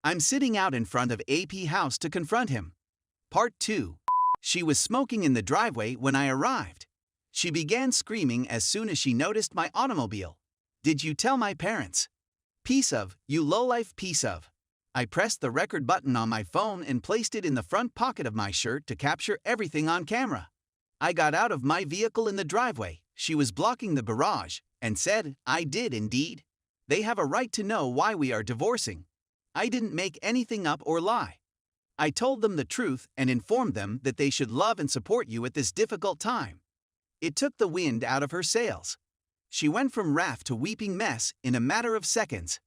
I'm sitting out in front of AP house to confront him. Part 2. She was smoking in the driveway when I arrived. She began screaming as soon as she noticed my automobile. Did you tell my parents? Piece of, you lowlife piece of. I pressed the record button on my phone and placed it in the front pocket of my shirt to capture everything on camera. I got out of my vehicle in the driveway. She was blocking the barrage and said, I did indeed. They have a right to know why we are divorcing. I didn't make anything up or lie. I told them the truth and informed them that they should love and support you at this difficult time. It took the wind out of her sails. She went from wrath to weeping mess in a matter of seconds.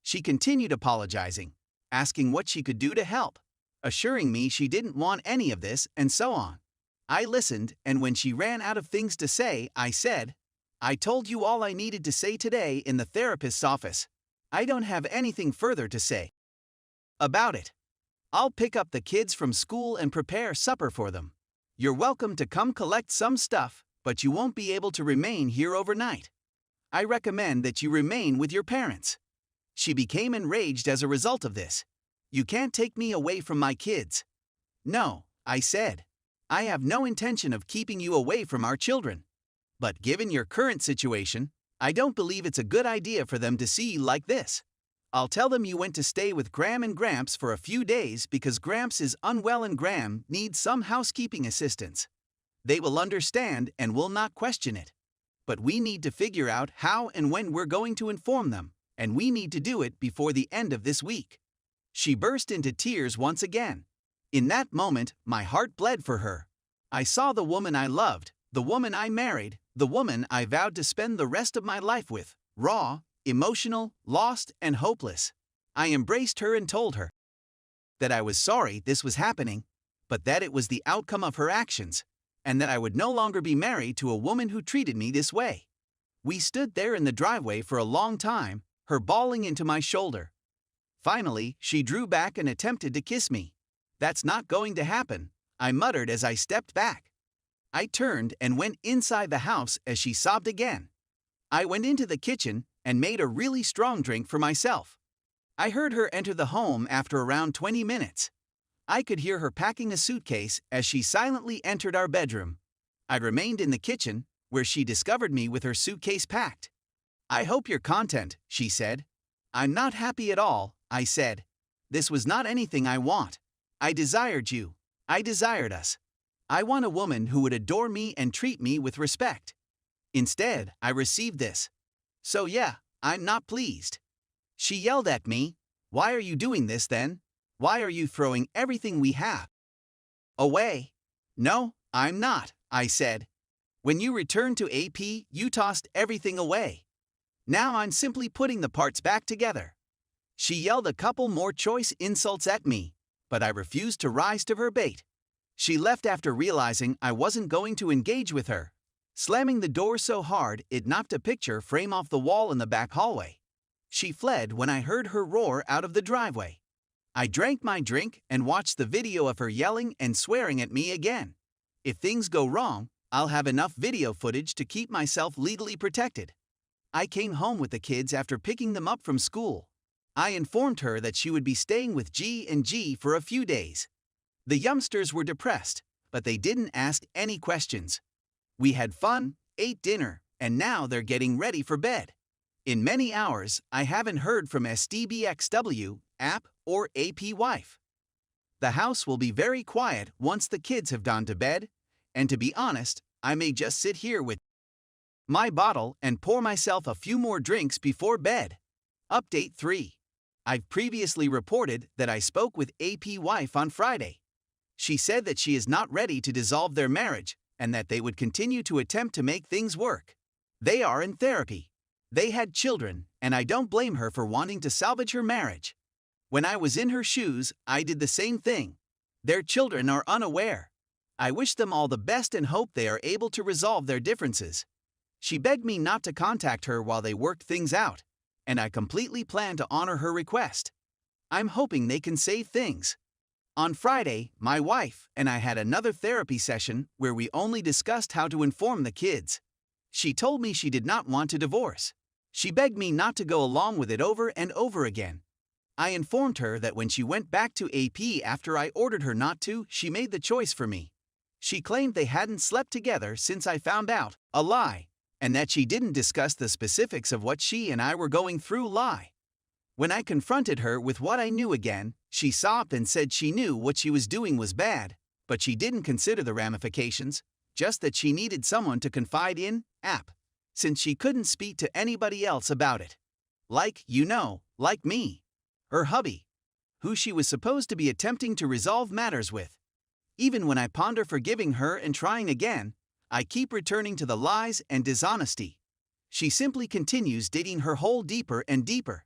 She continued apologizing, asking what she could do to help, assuring me she didn't want any of this, and so on. I listened, and when she ran out of things to say, I said, I told you all I needed to say today in the therapist's office. I don't have anything further to say about it. I'll pick up the kids from school and prepare supper for them. You're welcome to come collect some stuff, but you won't be able to remain here overnight. I recommend that you remain with your parents. She became enraged as a result of this. You can't take me away from my kids. No, I said. I have no intention of keeping you away from our children. But given your current situation, I don't believe it's a good idea for them to see you like this. I'll tell them you went to stay with Graham and Gramps for a few days because Gramps is unwell and Graham needs some housekeeping assistance. They will understand and will not question it. But we need to figure out how and when we're going to inform them, and we need to do it before the end of this week. She burst into tears once again. In that moment, my heart bled for her. I saw the woman I loved, the woman I married, the woman I vowed to spend the rest of my life with, raw, emotional, lost, and hopeless. I embraced her and told her that I was sorry this was happening, but that it was the outcome of her actions, and that I would no longer be married to a woman who treated me this way. We stood there in the driveway for a long time, her bawling into my shoulder. Finally, she drew back and attempted to kiss me. That's not going to happen, I muttered as I stepped back. I turned and went inside the house as she sobbed again. I went into the kitchen and made a really strong drink for myself. I heard her enter the home after around 20 minutes. I could hear her packing a suitcase as she silently entered our bedroom. I remained in the kitchen, where she discovered me with her suitcase packed. I hope you're content, she said. I'm not happy at all, I said. This was not anything I want. I desired you. I desired us. I want a woman who would adore me and treat me with respect. Instead, I received this. So yeah, I'm not pleased. She yelled at me. Why are you doing this then? Why are you throwing everything we have away? No, I'm not, I said. When you returned to AP, you tossed everything away. Now I'm simply putting the parts back together. She yelled a couple more choice insults at me, but I refused to rise to her bait. She left after realizing I wasn't going to engage with her, slamming the door so hard it knocked a picture frame off the wall in the back hallway. She fled when I heard her roar out of the driveway. I drank my drink and watched the video of her yelling and swearing at me again. If things go wrong, I'll have enough video footage to keep myself legally protected. I came home with the kids after picking them up from school. I informed her that she would be staying with G and G for a few days. The youngsters were depressed, but they didn't ask any questions. We had fun, ate dinner, and now they're getting ready for bed. In many hours, I haven't heard from SDBXW, app, or AP wife. The house will be very quiet once the kids have gone to bed, and to be honest, I may just sit here with my bottle and pour myself a few more drinks before bed. Update 3. I've previously reported that I spoke with AP wife on Friday. She said that she is not ready to dissolve their marriage and that they would continue to attempt to make things work. They are in therapy. They had children, and I don't blame her for wanting to salvage her marriage. When I was in her shoes, I did the same thing. Their children are unaware. I wish them all the best and hope they are able to resolve their differences. She begged me not to contact her while they worked things out, and I completely plan to honor her request. I'm hoping they can save things. On Friday, my wife and I had another therapy session where we only discussed how to inform the kids. She told me she did not want to divorce. She begged me not to go along with it over and over again. I informed her that when she went back to AP after I ordered her not to, she made the choice for me. She claimed they hadn't slept together since I found out, a lie, and that she didn't discuss the specifics of what she and I were going through, lie. When I confronted her with what I knew again, she sobbed and said she knew what she was doing was bad, but she didn't consider the ramifications, just that she needed someone to confide in, since she couldn't speak to anybody else about it. Like me. Her hubby, who she was supposed to be attempting to resolve matters with. Even when I ponder forgiving her and trying again, I keep returning to the lies and dishonesty. She simply continues digging her hole deeper and deeper.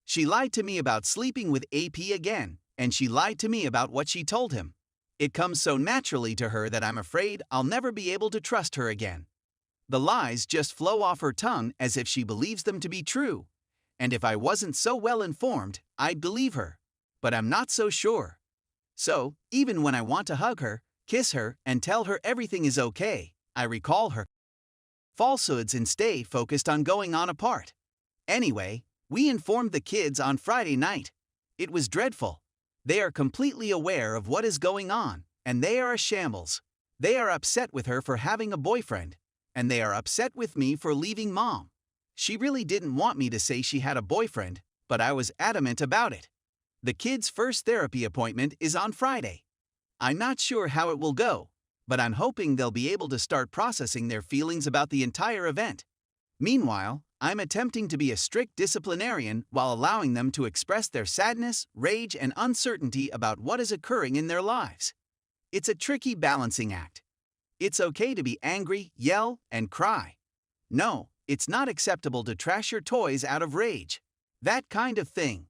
She lied to me about sleeping with AP again, and she lied to me about what she told him. It comes so naturally to her that I'm afraid I'll never be able to trust her again. The lies just flow off her tongue as if she believes them to be true. And if I wasn't so well informed, I'd believe her. But I'm not so sure. So, even when I want to hug her, kiss her, and tell her everything is okay, I recall her falsehoods and stay focused on going on apart. Anyway, we informed the kids on Friday night. It was dreadful. They are completely aware of what is going on, and they are a shambles. They are upset with her for having a boyfriend, and they are upset with me for leaving mom. She really didn't want me to say she had a boyfriend, but I was adamant about it. The kids' first therapy appointment is on Friday. I'm not sure how it will go, but I'm hoping they'll be able to start processing their feelings about the entire event. Meanwhile, I'm attempting to be a strict disciplinarian while allowing them to express their sadness, rage, and uncertainty about what is occurring in their lives. It's a tricky balancing act. It's okay to be angry, yell, and cry. No, it's not acceptable to trash your toys out of rage. That kind of thing.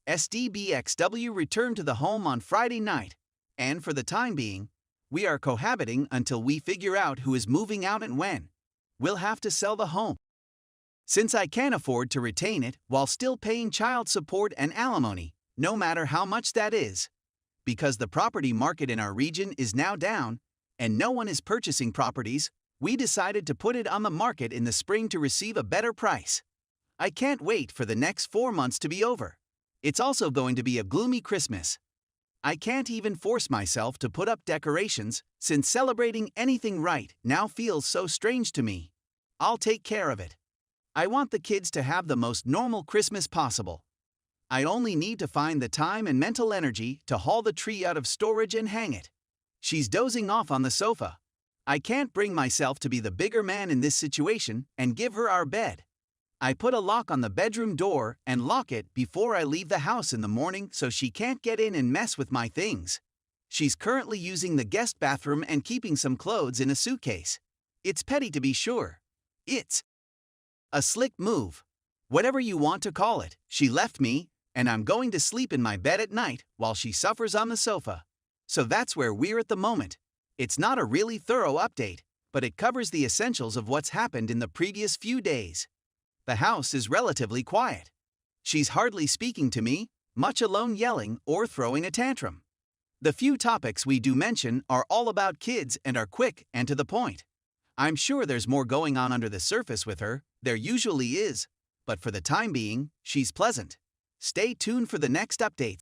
SDBXW returned to the home on Friday night, and for the time being, we are cohabiting until we figure out who is moving out and when. We'll have to sell the home, since I can't afford to retain it while still paying child support and alimony, no matter how much that is. Because the property market in our region is now down, and no one is purchasing properties, we decided to put it on the market in the spring to receive a better price. I can't wait for the next 4 months to be over. It's also going to be a gloomy Christmas. I can't even force myself to put up decorations, since celebrating anything right now feels so strange to me. I'll take care of it. I want the kids to have the most normal Christmas possible. I only need to find the time and mental energy to haul the tree out of storage and hang it. She's dozing off on the sofa. I can't bring myself to be the bigger man in this situation and give her our bed. I put a lock on the bedroom door and lock it before I leave the house in the morning so she can't get in and mess with my things. She's currently using the guest bathroom and keeping some clothes in a suitcase. It's petty to be sure. It's a slick move. Whatever you want to call it, she left me, and I'm going to sleep in my bed at night while she suffers on the sofa. So that's where we're at the moment. It's not a really thorough update, but it covers the essentials of what's happened in the previous few days. The house is relatively quiet. She's hardly speaking to me, much alone yelling or throwing a tantrum. The few topics we do mention are all about kids and are quick and to the point. I'm sure there's more going on under the surface with her, there usually is, but for the time being, she's pleasant. Stay tuned for the next updates.